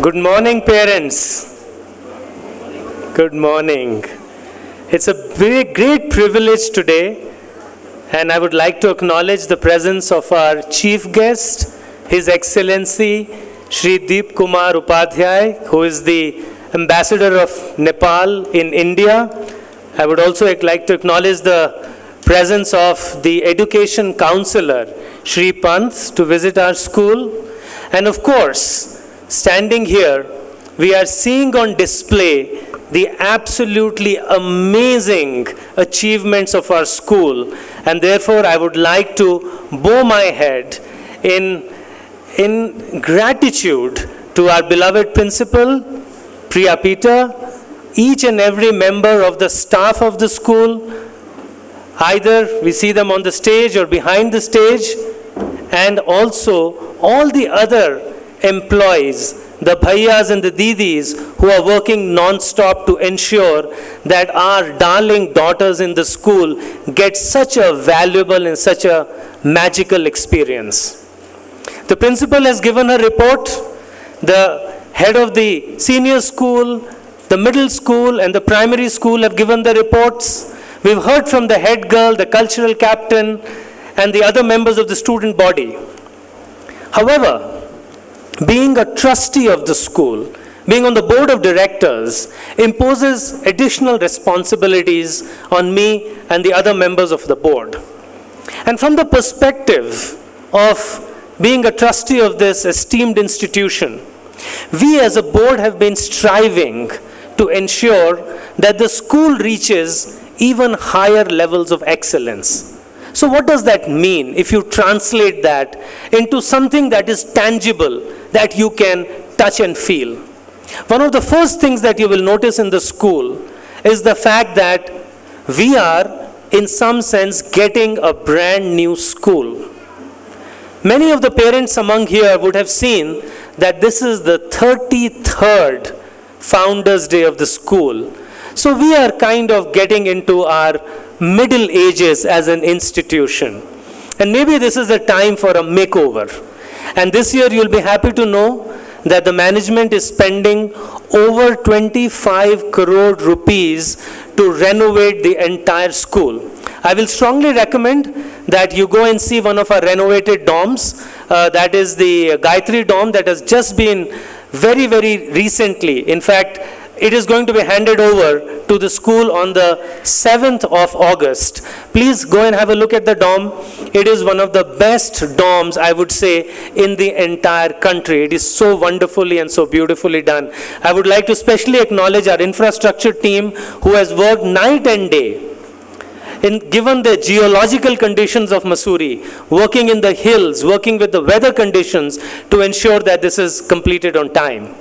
Good morning, parents. Good morning. It's a great privilege today, and I would like to acknowledge the presence of our chief guest, His Excellency Shri Deep Kumar Upadhyay, who is the Ambassador of Nepal in India. I would also like to acknowledge the presence of the Education Counselor, Shri Pant, to visit our school. And of course, standing here, we are seeing on display the absolutely amazing achievements of our school. And therefore, I would like to bow my head in gratitude to our beloved principal, Priya Peter, each and every member of the staff of the school. Either we see them on the stage or behind the stage, and also all the other employees, the bhaiyas and the didis who are working non-stop to ensure that our darling daughters in the school get such a valuable and such a magical experience. The principal has given her report. The head of the senior school, the middle school and the primary school have given the reports. We've heard from the head girl, the cultural captain, and the other members of the student body. However, being a trustee of the school, being on the board of directors, imposes additional responsibilities on me and the other members of the board. And from the perspective of being a trustee of this esteemed institution, we as a board have been striving to ensure that the school reaches even higher levels of excellence. So what does that mean if you translate that into something that is tangible, that you can touch and feel? One of the first things that you will notice in the school is the fact that we are, in some sense, getting a brand new school. Many of the parents among here would have seen that this is the 33rd Founders' Day of the school. So we are kind of getting into our middle ages as an institution. And maybe this is a time for a makeover. And this year you'll be happy to know that the management is spending over 25 crore rupees to renovate the entire school. I will strongly recommend that you go and see one of our renovated dorms. That is the Gayatri dorm that has just been very recently. In fact, it is going to be handed over to the school on the 7th of August. Please go and have a look at the dorm. It is one of the best dorms, I would say, in the entire country. It is so wonderfully and so beautifully done. I would like to specially acknowledge our infrastructure team who has worked night and day, given the geological conditions of Mussoorie, working in the hills, working with the weather conditions to ensure that this is completed on time.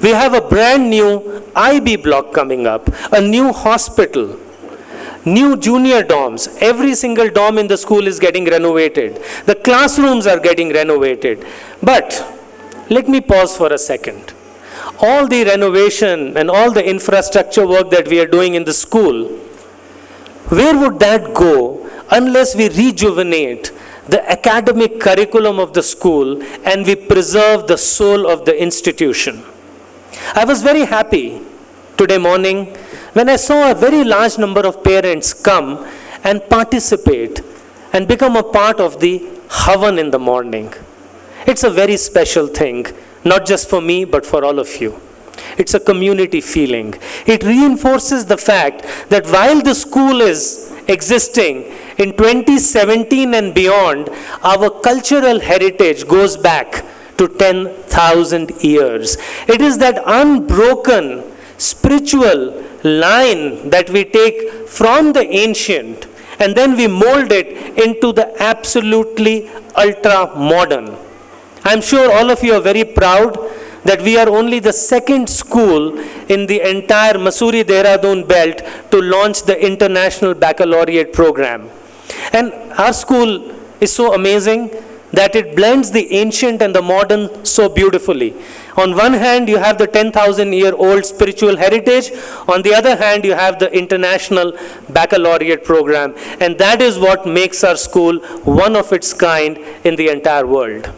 We have a brand new IB block coming up, a new hospital, new junior dorms. Every single dorm in the school is getting renovated. The classrooms are getting renovated. But let me pause for a second. All the renovation and all the infrastructure work that we are doing in the school, where would that go unless we rejuvenate the academic curriculum of the school and we preserve the soul of the institution? I was very happy today morning when I saw a very large number of parents come and participate and become a part of the Havan in the morning. It's a very special thing, not just for me, but for all of you. It's a community feeling. It reinforces the fact that while the school is existing in 2017 and beyond, our cultural heritage goes back to 10,000 years. It is that unbroken spiritual line that we take from the ancient and then we mold it into the absolutely ultra modern. I'm sure all of you are very proud that we are only the second school in the entire Mussoorie-Dehradun belt to launch the International Baccalaureate program. And our school is so amazing that it blends the ancient and the modern so beautifully. On one hand, you have the 10,000-year-old spiritual heritage. On the other hand, you have the International Baccalaureate program. And that is what makes our school one of its kind in the entire world.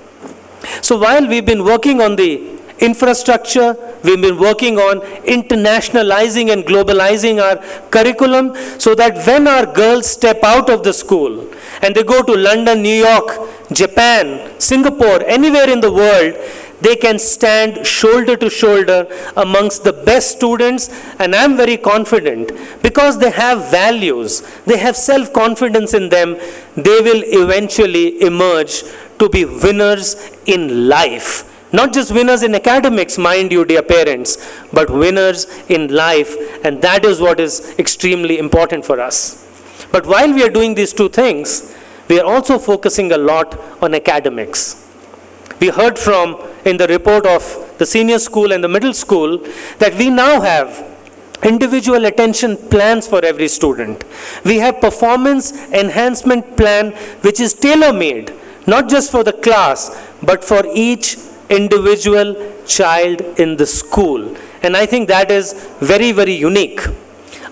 So while we've been working on the infrastructure. We've been working on internationalizing and globalizing our curriculum so that when our girls step out of the school and they go to London, New York, Japan, Singapore, anywhere in the world, they can stand shoulder to shoulder amongst the best students, and I'm very confident because they have values, they have self-confidence in them, they will eventually emerge to be winners in life. Not just winners in academics, mind you, dear parents, but winners in life, and that is what is extremely important for us. But while we are doing these two things, we are also focusing a lot on academics. We heard from in the report of the senior school and the middle school that we now have individual attention plans for every student. We have performance enhancement plan which is tailor-made, not just for the class, but for each individual child in the school. And I think that is very, very unique.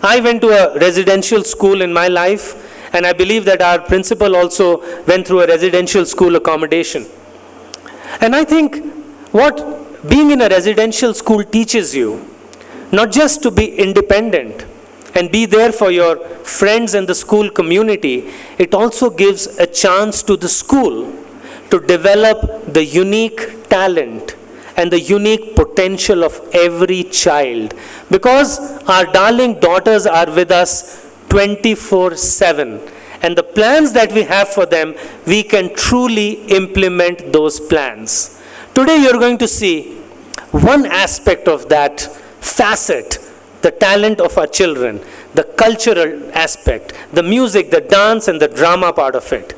I went to a residential school in my life, and I believe that our principal also went through a residential school accommodation. And I think what being in a residential school teaches you, not just to be independent and be there for your friends and the school community, it also gives a chance to the school to develop the unique talent and the unique potential of every child. Because our darling daughters are with us 24/7. And the plans that we have for them, we can truly implement those plans. Today you're going to see one aspect of that facet, the talent of our children, the cultural aspect, the music, the dance, and the drama part of it.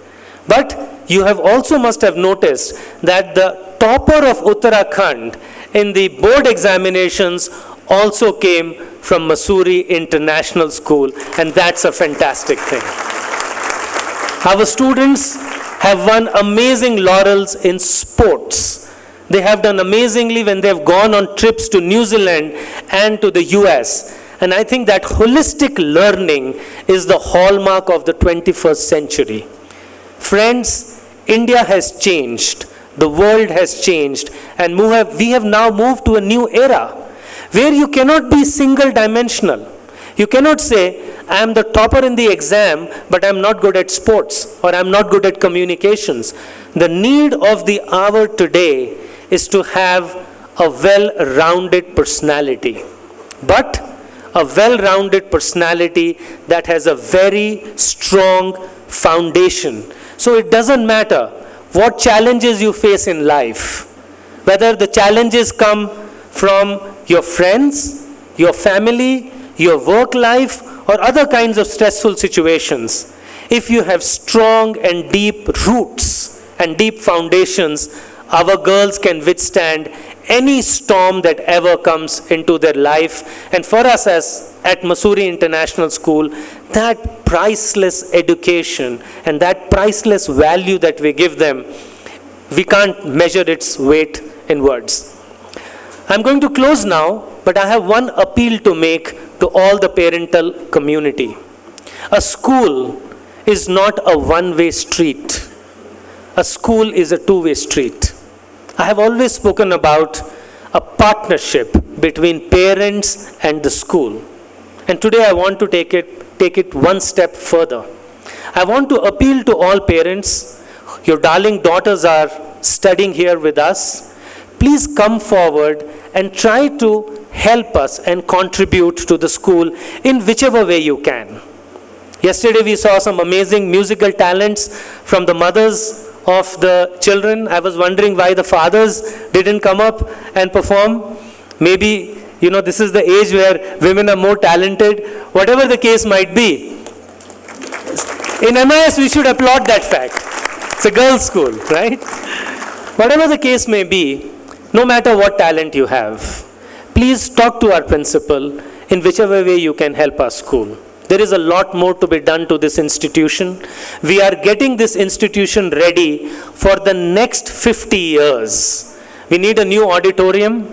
But you have also must have noticed that the topper of Uttarakhand in the board examinations also came from Mussoorie International School, and that's a fantastic thing. Our students have won amazing laurels in sports. They have done amazingly when they have gone on trips to New Zealand and to the US. And I think that holistic learning is the hallmark of the 21st century. Friends, India has changed. The world has changed. And we have now moved to a new era where you cannot be single-dimensional. You cannot say, I am the topper in the exam, but I'm not good at sports, or I'm not good at communications. The need of the hour today is to have a well-rounded personality. But a well-rounded personality that has a very strong foundation. So it doesn't matter what challenges you face in life, whether the challenges come from your friends, your family, your work life, or other kinds of stressful situations. If you have strong and deep roots and deep foundations, our girls can withstand any storm that ever comes into their life. And for us at Mussoorie International School, that priceless education and that priceless value that we give them, we can't measure its weight in words. I'm going to close now, but I have one appeal to make to all the parental community. A school is not a one-way street. A school is a two-way street. I have always spoken about a partnership between parents and the school. And today I want to take it one step further. I want to appeal to all parents. Your darling daughters are studying here with us. Please come forward and try to help us and contribute to the school in whichever way you can. Yesterday we saw some amazing musical talents from the mothers of the children. I was wondering why the fathers didn't come up and perform. Maybe, this is the age where women are more talented. Whatever the case might be. In MIS we should applaud that fact. It's a girls' school, right? Whatever the case may be, no matter what talent you have, please talk to our principal in whichever way you can help our school. There is a lot more to be done to this institution. We are getting this institution ready for the next 50 years. We need a new auditorium.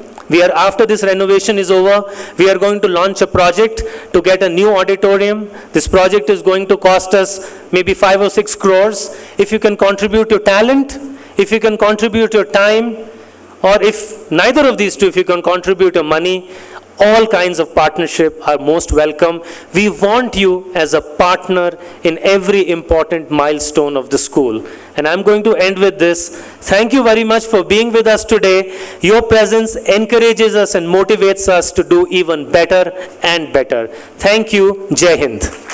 After this renovation is over, we are going to launch a project to get a new auditorium. This project is going to cost us maybe 5 or 6 crores. If you can contribute your talent, if you can contribute your time, or if neither of these two, if you can contribute your money, all kinds of partnership are most welcome. We want you as a partner in every important milestone of the school. And I'm going to end with this. Thank you very much for being with us today. Your presence encourages us and motivates us to do even better and better. Thank you. Jai Hind.